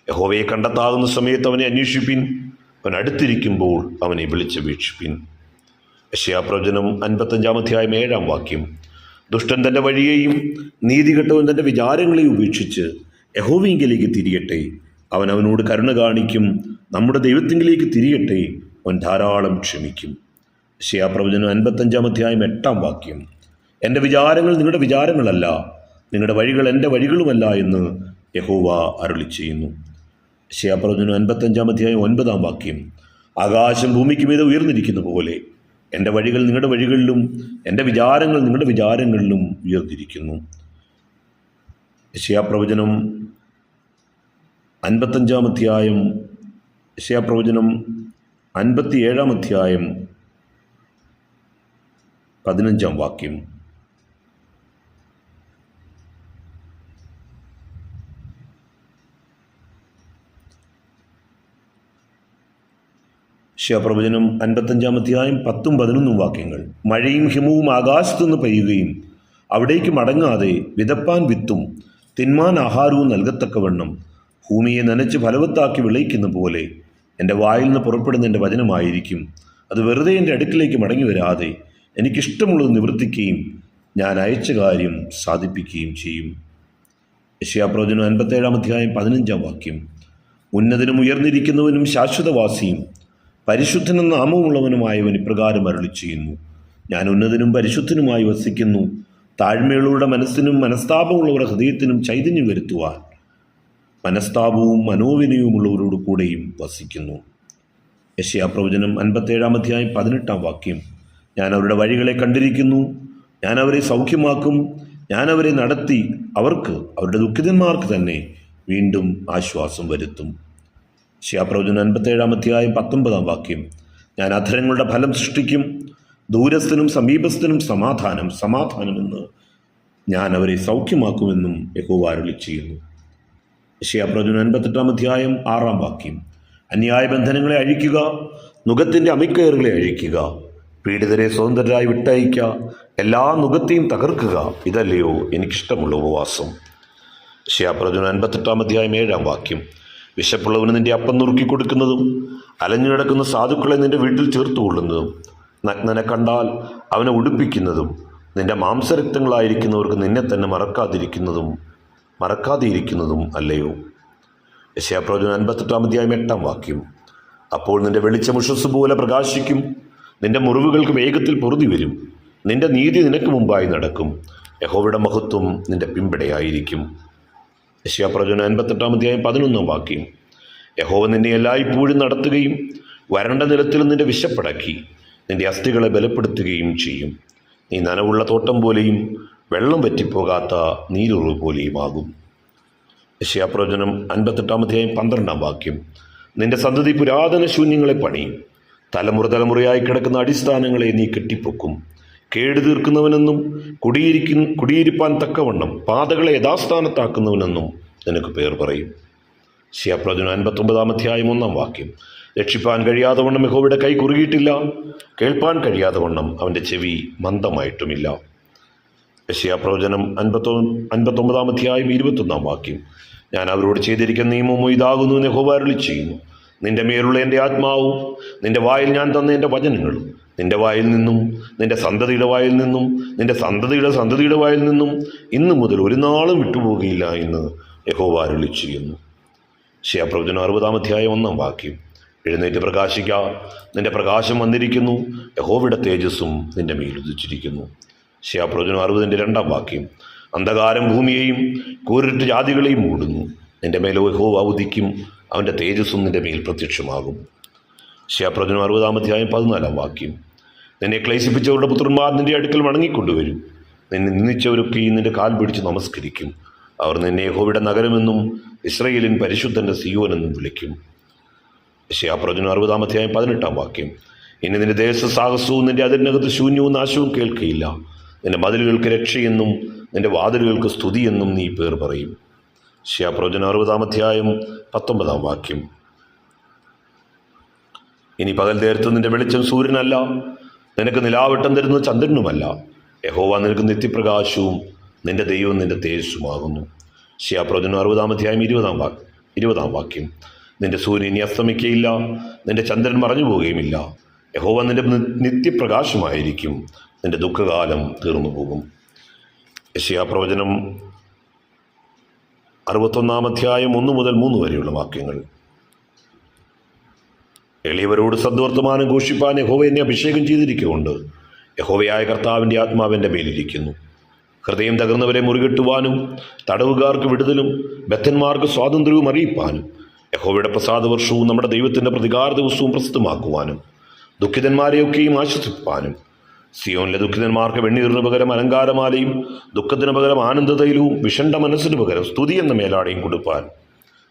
Speaker 1: യഹോവയെ കണ്ടെത്താകുന്ന സമയത്ത് അവനെ അന്വേഷിപ്പിൻ, അവൻ അടുത്തിരിക്കുമ്പോൾ അവനെ വിളിച്ചപേക്ഷിപ്പിൻ. യെശയ്യാപ്രവചനം 55-ാം അധ്യായം 7-ാം വാക്യം. ദുഷ്ടൻ തൻ്റെ വഴിയെയും നീതികെട്ടവൻ തൻ്റെ വിചാരങ്ങളെയും ഉപേക്ഷിച്ച് യഹോവയിങ്കലേക്ക് തിരിയട്ടെ, അവൻ അവനോട് കരുണ കാണിക്കും. നമ്മുടെ ദൈവത്തിങ്കിലേക്ക് തിരിയട്ടെ, അവൻ ധാരാളം ക്ഷമിക്കും. യെശയ്യാപ്രവചനം 55-ാം അധ്യായം 8-ാം വാക്യം. എൻ്റെ വിചാരങ്ങൾ നിങ്ങളുടെ വിചാരങ്ങളല്ല, നിങ്ങളുടെ വഴികൾ എൻ്റെ വഴികളുമല്ല എന്ന് യഹോവ അരുളിച്ചെയ്യുന്നു. യെശയ്യാപ്രവചനം 55-ാം അധ്യായം 9-ാം വാക്യം. ആകാശം ഭൂമിക്ക് മീതെ ഉയർന്നിരിക്കുന്ന പോലെ എൻ്റെ വഴികൾ നിങ്ങളുടെ വഴികളിലും എൻ്റെ വിചാരങ്ങൾ നിങ്ങളുടെ വിചാരങ്ങളിലും ഉയർന്നിരിക്കുന്നു. യെശയ്യാപ്രവചനം 55-ാം അധ്യായം 57-ാം അധ്യായം 15-ാം വാക്യം. യെശയ്യാപ്രവചനം 55-ാം അധ്യായം 10-11 വാക്യങ്ങൾ. മഴയും ഹിമവും ആകാശത്തുനിന്ന് പെയ്യുകയും അവിടേക്ക് മടങ്ങാതെ വിതപ്പാൻ വിത്തും തിന്മാൻ ആഹാരവും നൽകത്തക്കവണ്ണം ഭൂമിയെ നനച്ച് ഫലവത്താക്കി വിളയിക്കുന്ന പോലെ എൻ്റെ വായിൽ നിന്ന് പുറപ്പെടുന്ന എൻ്റെ വചനമായിരിക്കും. അത് വെറുതെ എൻ്റെ അടുക്കിലേക്ക് മടങ്ങി വരാതെ എനിക്കിഷ്ടമുള്ളത് നിവർത്തിക്കുകയും ഞാൻ അയച്ച കാര്യം സാധിപ്പിക്കുകയും ചെയ്യും. യെശയ്യാപ്രവചനം 57-ാം അധ്യായം 15-ാം വാക്യം. ഉന്നതനും ഉയർന്നിരിക്കുന്നവനും ശാശ്വതവാസിയും പരിശുദ്ധനെന്ന നാമമുള്ളവനുമായവൻ ഇപ്രകാരം അരുളിച്ചെയ്യുന്നു. ഞാൻ ഉന്നതനും പരിശുദ്ധനുമായി വസിക്കുന്നു, താഴ്മയുള്ളവരുടെ മനസ്സിനും മനസ്താപമുള്ളവരുടെ ഹൃദയത്തിനും ചൈതന്യം വരുത്തുവാൻ മനസ്താപവും മനോവിനയവുമുള്ളവരോട് കൂടെയും വസിക്കുന്നു. യെശയ്യാപ്രവചനം 57-ാം അധ്യായം 18-ാം വാക്യം. ഞാൻ അവരുടെ വഴികളെ കണ്ടിരിക്കുന്നു, ഞാൻ അവരെ സൗഖ്യമാക്കും, ഞാൻ അവരെ നടത്തി അവർക്ക് അവരുടെ ദുഃഖിതന്മാർക്ക് തന്നെ വീണ്ടും ആശ്വാസം വരുത്തും. യെശയ്യാപ്രവചനം 57-ാം അധ്യായം 19-ാം വാക്യം. ഞാൻ അധരങ്ങളുടെ ഫലം സൃഷ്ടിക്കും, ദൂരസ്ഥനും സമീപസ്ഥനും സമാധാനം സമാധാനമെന്ന് ഞാൻ അവരെ സൗഖ്യമാക്കുമെന്നും യഹോവ അരുളിച്ചെയ്യുന്നു. യെശയ്യാപ്രവചനം 58 അധ്യായം 6 വാക്യം. അന്യായ ബന്ധനങ്ങളെ അഴിക്കുക, നുകത്തിൻ്റെ അമിക്കയറുകളെ അഴിക്കുക, പീഡിതരെ സ്വതന്ത്രരായി വിട്ടയക്കുക, എല്ലാ നുകത്തെയും തകർക്കുക. ഇതല്ലയോ എനിക്കിഷ്ടമുള്ള ഉപവാസം. യെശയ്യാപ്രവചനം 58 അധ്യായം 7 വാക്യം. വിശപ്പുള്ളവന് നിന്റെ അപ്പം നുറുക്കി കൊടുക്കുന്നതും അലഞ്ഞു കിടക്കുന്ന സാധുക്കളെ നിന്റെ വീട്ടിൽ ചേർത്തുകൊള്ളുന്നതും നഗ്നനെ കണ്ടാൽ അവനെ ഉടുപ്പിക്കുന്നതും നിന്റെ മാംസരക്തങ്ങളായിരിക്കുന്നവർക്ക് നിന്നെ തന്നെ മറക്കാതെയിരിക്കുന്നതും അല്ലയോ. യെശയ്യാപ്രവചനം 58 അധ്യായം 8 വാക്യം. അപ്പോൾ നിന്റെ വെളിച്ചം ഉഷസ്സ് പോലെ പ്രകാശിക്കും, നിന്റെ മുറിവുകൾക്ക് വേഗത്തിൽ പൊറുതി വരും, നിന്റെ നീതി നിനക്ക് മുമ്പായി നടക്കും, യഹോവയുടെ മഹത്വം നിന്റെ പിമ്പടയായിരിക്കും. യെശയ്യാപ്രവചനം 58 അധ്യായം 11 വാക്യം. യഹോവ നിന്നെ എല്ലായ്പ്പോഴും നടത്തുകയും വരണ്ട നിലത്തിൽ നിന്റെ വിശപ്പടക്കി നിന്റെ അസ്ഥികളെ ബലപ്പെടുത്തുകയും ചെയ്യും. നീ നനവുള്ള തോട്ടം പോലെയും വെള്ളം വറ്റിപ്പോകാത്ത നീരുറവ് പോലെയുമാകും. യെശയ്യാപ്രവചനം 58 അധ്യായം 12 വാക്യം. നിന്റെ സന്തതി പുരാതന ശൂന്യങ്ങളെ പണിയും, തലമുറയായി കിടക്കുന്ന അടിസ്ഥാനങ്ങളെ നീ കെട്ടിപ്പൊക്കും. കേട് തീർക്കുന്നവനെന്നും കുടിയിരിപ്പാൻ തക്കവണ്ണം പാതകളെ യഥാസ്ഥാനത്താക്കുന്നവനെന്നും നിനക്ക് പേർ പറയും. യെശയ്യാപ്രവചനം 59 അധ്യായം 1 വാക്യം. രക്ഷിപ്പാൻ കഴിയാതെ വണ്ണം യഹോവയുടെ കൈ കുറുകിയിട്ടില്ല, കേൾപ്പാൻ കഴിയാതെ വണ്ണം അവൻ്റെ ചെവി മന്ദമായിട്ടുമില്ല. യെശയ്യാപ്രവചനം 59 അധ്യായം 21 വാക്യം. ഞാൻ അവരോട് ചെയ്തിരിക്കുന്ന നിയമമോ ഇതാകുന്നു എന്ന് യഹോവ അരുളിച്ചെയ്യുന്നു. നിന്റെ മേലുള്ള എൻ്റെ ആത്മാവും നിന്റെ വായിൽ ഞാൻ തന്ന എൻ്റെ വചനങ്ങളും നിന്റെ വായിൽ നിന്നും നിന്റെ സന്തതിയുടെ വായിൽ നിന്നും നിന്റെ സന്തതിയുടെ വായിൽ നിന്നും ഇന്നു മുതൽ ഒരു നാളും വിട്ടുപോകുകയില്ല എന്ന് യഹോവ അരുളിച്ചെയ്യുന്നു. യെശയ്യാപ്രവചനം 60 അധ്യായം 1 വാക്യം. എഴുന്നേറ്റ് പ്രകാശിക്ക, നിന്റെ പ്രകാശം വന്നിരിക്കുന്നു, യഹോവയുടെ തേജസ്സും നിന്റെ മേൽ ഉദിച്ചിരിക്കുന്നു. യെശയ്യാപ്രവചനം 60 വാക്യം. അന്ധകാരം ഭൂമിയെയും കൂരിട്ട് ജാതികളെയും മൂടുന്നു, നിന്റെ മേൽ യഹോവ ഉദിക്കും, അവൻ്റെ തേജസ്സും നിന്റെ മേൽ പ്രത്യക്ഷമാകും. യെശയ്യാപ്രവചനം 60 അധ്യായം 14 വാക്യം. നിന്നെ ക്ലേശിപ്പിച്ചവരുടെ പുത്രന്മാർ നിന്റെ അടുക്കൽ മടങ്ങിക്കൊണ്ടുവരും, നിന്നെ നിന്ദിച്ചവരൊക്കെയും നിന്റെ കാൽ പിടിച്ച് നമസ്കരിക്കും. അവർ നിന്നെ യഹോവയുടെ നഗരമെന്നും ഇസ്രായേലിൻ പരിശുദ്ധൻ്റെ സിയോനെന്നും വിളിക്കും. യെശയ്യാപ്രവചനം 60 അധ്യായം 18 വാക്യം. ഇനി നിന്റെ ദേശസാഹസവും നിന്റെ അതിനകത്ത് ശൂന്യവും നാശവും കേൾക്കുകയില്ല. നിന്റെ മതിലുകൾക്ക് രക്ഷയെന്നും നിന്റെ വാതിലുകൾക്ക് സ്തുതിയെന്നും നീ പേർ പറയും. യെശയ്യാപ്രവചനം 60 അധ്യായം 19 വാക്യം. ഇനി പകൽ നേരത്ത് നിന്റെ വെളിച്ചം സൂര്യനല്ല, നിനക്ക് നിലാവട്ടം തരുന്നത് ചന്ദ്രനുമല്ല. യഹോവ നിനക്ക് നിത്യപ്രകാശവും നിന്റെ ദൈവം നിന്റെ തേജസ്സുമാകുന്നു. യെശയ്യാപ്രവചനം 60 അധ്യായം 20 വാക്യം. നിന്റെ സൂര്യൻ ഇനി അസ്തമിക്കയില്ല, നിന്റെ ചന്ദ്രൻ മറഞ്ഞു പോവുകയുമില്ല. യഹോവ നിന്റെ നിത്യപ്രകാശമായിരിക്കും, നിന്റെ ദുഃഖകാലം തീർന്നു പോകും. യെശയ്യാപ്രവചനം 61 അധ്യായം 1 മുതൽ 3 വരെയുള്ള വാക്യങ്ങൾ. എളിയവരോട് സദ്വർത്തമാനം ഘോഷിപ്പാൻ യഹോവ എന്നെ അഭിഷേകം ചെയ്തിരിക്കുകൊണ്ട് യഹോവയായ കർത്താവിൻ്റെ ആത്മാവിൻ്റെ മേലിരിക്കുന്നു. ഹൃദയം തകർന്നവരെ മുറികെട്ടുവാനും തടവുകാർക്ക് വിടുതലും ബദ്ധന്മാർക്ക് സ്വാതന്ത്ര്യവും അറിയിപ്പാനും യഹോവയുടെ പ്രസാദവർഷവും നമ്മുടെ ദൈവത്തിൻ്റെ പ്രതികാര ദിവസവും പ്രസിദ്ധമാക്കുവാനും ദുഃഖിതന്മാരെയൊക്കെയും ആശ്വസിപ്പാനും സിയോനിലെ ദുഃഖിതന്മാർക്ക് വെണ്ണീറിന് പകരം അലങ്കാരമാലയും ദുഃഖത്തിന് പകരം ആനന്ദതൈലവും വിഷണ്ട മനസ്സിന് പകരം സ്തുതി എന്ന മേലാടയും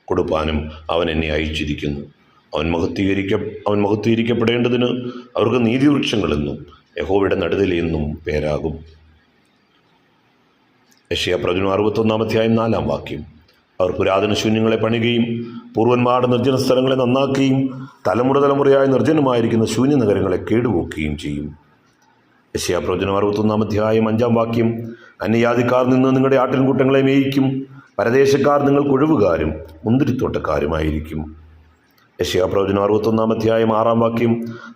Speaker 1: കൊടുപ്പാനും അവൻ എന്നെ അയച്ചിരിക്കുന്നു. അവൻ മഹത്വീകരിക്കപ്പെടേണ്ടതിന് അവർക്ക് നീതിവൃക്ഷങ്ങളെന്നും യഹോവയുടെ നടുതലെന്നും പേരാകും. യെശയ്യാപ്രവചനം 61 അധ്യായം 4 വാക്യം. അവർ പുരാതന ശൂന്യങ്ങളെ പണിയുകയും പൂർവന്മാരുടെ നിർജ്ജന സ്ഥലങ്ങളെ നന്നാക്കുകയും തലമുറയായി നിർജ്ജനമായിരിക്കുന്ന ശൂന്യനഗരങ്ങളെ കേടുപോക്കുകയും ചെയ്യും. യെശയ്യാപ്രവചനം 61 അധ്യായം 5 വാക്യം. അന്യജാതിക്കാർ നിന്ന് നിങ്ങളുടെ ആട്ടിൻകൂട്ടങ്ങളെ മേയിക്കും, പരദേശക്കാർ നിങ്ങൾക്ക് ഒഴിവുകാരും മുന്തിരിത്തോട്ടക്കാരുമായിരിക്കും. യെശയ്യാപ്രവചനം 61 അധ്യായം 6 വാക്യം.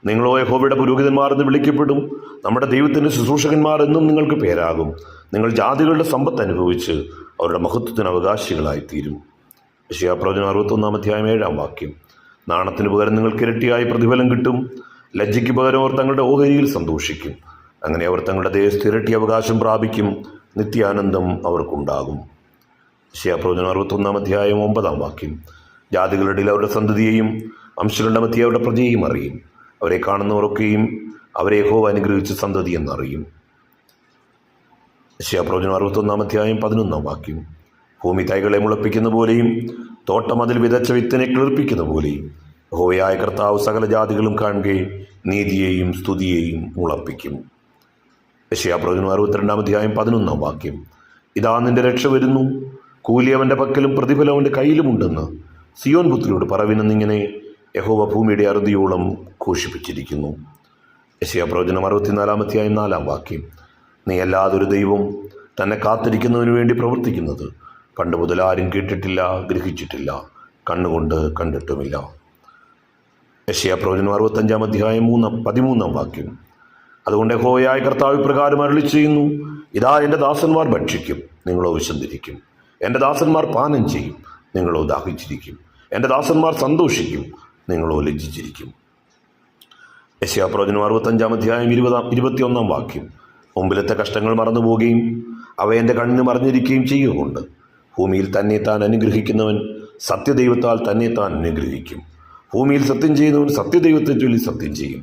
Speaker 1: നിങ്ങളോ യഹോവയുടെ പുരോഹിതന്മാർ എന്ന് വിളിക്കപ്പെടും, നമ്മുടെ ദൈവത്തിൻ്റെ ശുശ്രൂഷകന്മാർ എന്നും നിങ്ങൾക്ക് പേരാകും. നിങ്ങൾ ജാതികളുടെ സമ്പത്ത് അനുഭവിച്ച് അവരുടെ മഹത്വത്തിന് അവകാശികളായിത്തീരും. യെശയ്യാപ്രവചനം 61 അധ്യായം 7 വാക്യം. നാണത്തിന് പകരം നിങ്ങൾക്ക് ഇരട്ടിയായി പ്രതിഫലം കിട്ടും, ലജ്ജയ്ക്ക് പകരം അവർ തങ്ങളുടെ ഓഹരിയിൽ സന്തോഷിക്കും. അങ്ങനെ അവർ തങ്ങളുടെ ദേശത്ത് ഇരട്ടി അവകാശം പ്രാപിക്കും, നിത്യാനന്ദം അവർക്കുണ്ടാകും. യെശയ്യാപ്രവചനം 61 അധ്യായം 9 വാക്യം. ജാതികളുടെ ഇടയിൽ അവരുടെ സന്തതിയെയും വംശങ്ങളുടെ മധ്യേ അവരുടെ പ്രജയെയും അറിയും. അവരെ കാണുന്നവരൊക്കെയും അവരെ യഹോവ അനുഗ്രഹിച്ച സന്തതി എന്നറിയും. യെശയ്യാപ്രവചനം 61 അധ്യായം 11 വാക്യം. ഭൂമി തൈകളെ മുളപ്പിക്കുന്ന പോലെയും തോട്ടം അതിൽ വിതച്ച വിത്തിനെ കിളിർപ്പിക്കുന്ന പോലെയും യഹോവയായ കർത്താവ് സകല ജാതികളും കാണുകയും നീതിയെയും സ്തുതിയെയും മുളപ്പിക്കും. യെശയ്യാപ്രവചനം 62 അധ്യായം 11 വാക്യം. ഇതാ നിന്റെ രക്ഷ വരുന്നു, കൂലി അവൻ്റെ പക്കലും പ്രതിഫലം അവൻ്റെ കയ്യിലുമുണ്ടെന്ന് സിയോൻ പുത്രിയോട് പറവിനെന്നിങ്ങനെ യഹോവ ഭൂമിയുടെ അറുതിയോളം ഘോഷിപ്പിച്ചിരിക്കുന്നു. യെശയ്യാ പ്രവചനം 64-ാം 4-ാം വാക്യം. നീ അല്ലാതൊരു ദൈവം തന്നെ കാത്തിരിക്കുന്നതിനു വേണ്ടി പ്രവർത്തിക്കുന്നത് പണ്ട് മുതൽ ആരും കേട്ടിട്ടില്ല, ഗ്രഹിച്ചിട്ടില്ല, കണ്ണുകൊണ്ട് കണ്ടിട്ടുമില്ല. യെശയ്യാ പ്രവചനം 65-ാം 13-ാം വാക്യം. അതുകൊണ്ട് യഹോവയായ കർത്താവ് ഇപ്രകാരം അരുളിച്ചെയ്യുന്നു, ഇതാ എൻ്റെ ദാസന്മാർ ഭക്ഷിക്കും, നിങ്ങളോ വിശന്നിരിക്കും. എൻ്റെ ദാസന്മാർ പാനം ചെയ്യും, നിങ്ങളോ ദാഹിച്ചിരിക്കും. എൻ്റെ ദാസന്മാർ സന്തോഷിക്കും, നിങ്ങളോ ലജ്ജിച്ചിരിക്കും. യെശയ്യാ പ്രവചനം 65-ാം 21-ാം വാക്യം. മുമ്പിലത്തെ കഷ്ടങ്ങൾ മറന്നുപോവുകയും അവ എൻ്റെ കണ്ണിന് മറിഞ്ഞിരിക്കുകയും ചെയ്യുകൊണ്ട് ഭൂമിയിൽ തന്നെ താൻ അനുഗ്രഹിക്കുന്നവൻ സത്യദൈവത്താൽ തന്നെ താൻ അനുഗ്രഹിക്കും. ഭൂമിയിൽ സത്യം ചെയ്യുന്നവൻ സത്യദൈവത്തെ ചൊല്ലി സത്യം ചെയ്യും.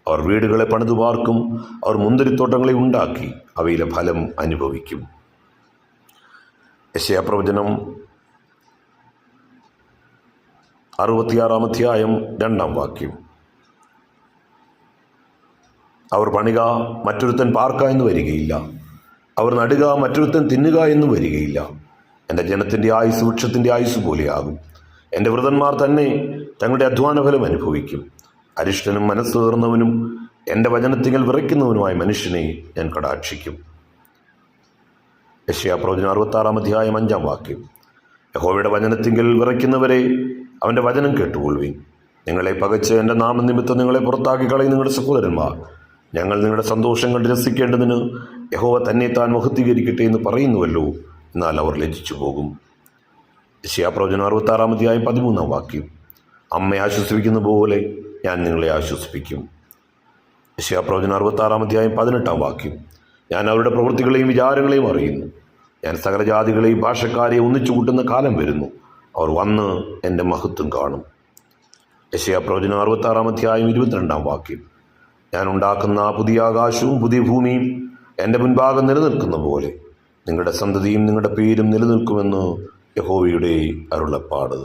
Speaker 1: അവർ വീടുകളെ പണിതു പാർക്കും, അവർ മുന്തിരിത്തോട്ടങ്ങളെ ഉണ്ടാക്കി അവയിലെ ഫലം അനുഭവിക്കും. യെശയ്യാ പ്രവചനം 66-ാം അധ്യായം 2-ാം വാക്യം. അവർ പണിക, മറ്റൊരുത്തൻ പാർക്ക എന്ന് വരികയില്ല. അവർ നടുക, മറ്റൊരുത്തൻ തിന്നുക എന്നും വരികയില്ല. എൻ്റെ ജനത്തിൻ്റെ ആയുസ് വൃക്ഷത്തിൻ്റെ ആയുസ് പോലെയാകും. എൻ്റെ വൃതന്മാർ തന്നെ തങ്ങളുടെ അധ്വാനഫലം അനുഭവിക്കും. അരിഷ്ടനും മനസ്സ് തീർന്നവനും എൻ്റെ വചനത്തിങ്കൽ വിറയ്ക്കുന്നവനുമായ മനുഷ്യനെ ഞാൻ കടാക്ഷിക്കും. യെശയ്യാ പ്രവചനം 66-ാം അധ്യായം 5-ാം വാക്യം. യഹോവയുടെ വചനത്തിങ്കൽ വിറയ്ക്കുന്നവരെ അവൻ്റെ വചനം കേട്ടുകൊള്ളുവിൻ. നിങ്ങളെ പകച്ച് എൻ്റെ നാമനിമിത്തം നിങ്ങളെ പുറത്താക്കി കളയും നിങ്ങളുടെ സഹോദരന്മാർ ഞങ്ങൾ നിങ്ങളുടെ സന്തോഷം കണ്ട് രസിക്കേണ്ടതിന് യഹോവ തന്നെ താൻ മഹത്വീകരിക്കട്ടെ എന്ന് പറയുന്നുവല്ലോ, എന്നാൽ അവർ ലജ്ജിച്ചു പോകും. യെശയ്യാ പ്രവചനം 66-ാം അധ്യായം 13-ാം വാക്യം. അമ്മയെ ആശ്വസിപ്പിക്കുന്ന പോലെ ഞാൻ നിങ്ങളെ ആശ്വസിപ്പിക്കും. യെശയ്യാ പ്രവചനം 66-ാം അധ്യായം 18-ാം വാക്യം. ഞാൻ അവരുടെ പ്രവൃത്തികളെയും വിചാരങ്ങളെയും അറിയുന്നു. ഞാൻ സകലജാതികളെയും ഭാഷക്കാരെയും ഒന്നിച്ചു കൂട്ടുന്ന കാലം വരുന്നു. അവർ വന്ന് എൻ്റെ മഹത്വം കാണും. യെശയ്യാ പ്രവചനം 66-ാം അധ്യായം 22-ാം വാക്യം. ഞാൻ ഉണ്ടാക്കുന്ന പുതിയ ആകാശവും പുതിയ ഭൂമിയും എൻ്റെ മുൻഭാഗം നിലനിൽക്കുന്ന പോലെ നിങ്ങളുടെ സന്തതിയും നിങ്ങളുടെ പേരും നിലനിൽക്കുമെന്ന് യഹോവയുടെ അരുളപ്പാട്.